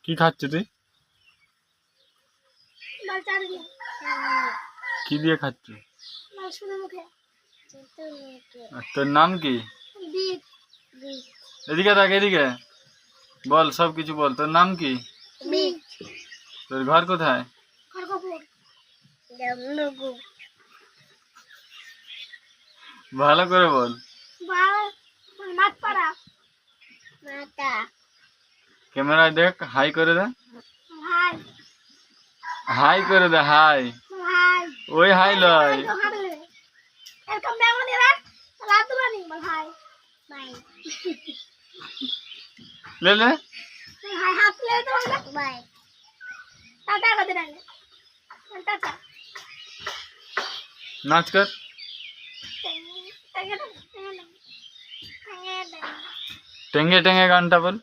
কি খাচ্ছ তুই? কি দিয়ে খাচ্ছ? আর তোর নাম কি? এদিকে দেখ, এদিকে বল, সব কিছু বল। তোর নাম কি? তোর ঘর কোথায়? ভালো করে বল। ক্যামেরায় দেখ, হাই করে দে, হাই করে দে, হাই। ওই হাই লয়। ले ले नाच कर। टेंगे टेंगे गानटा बोल।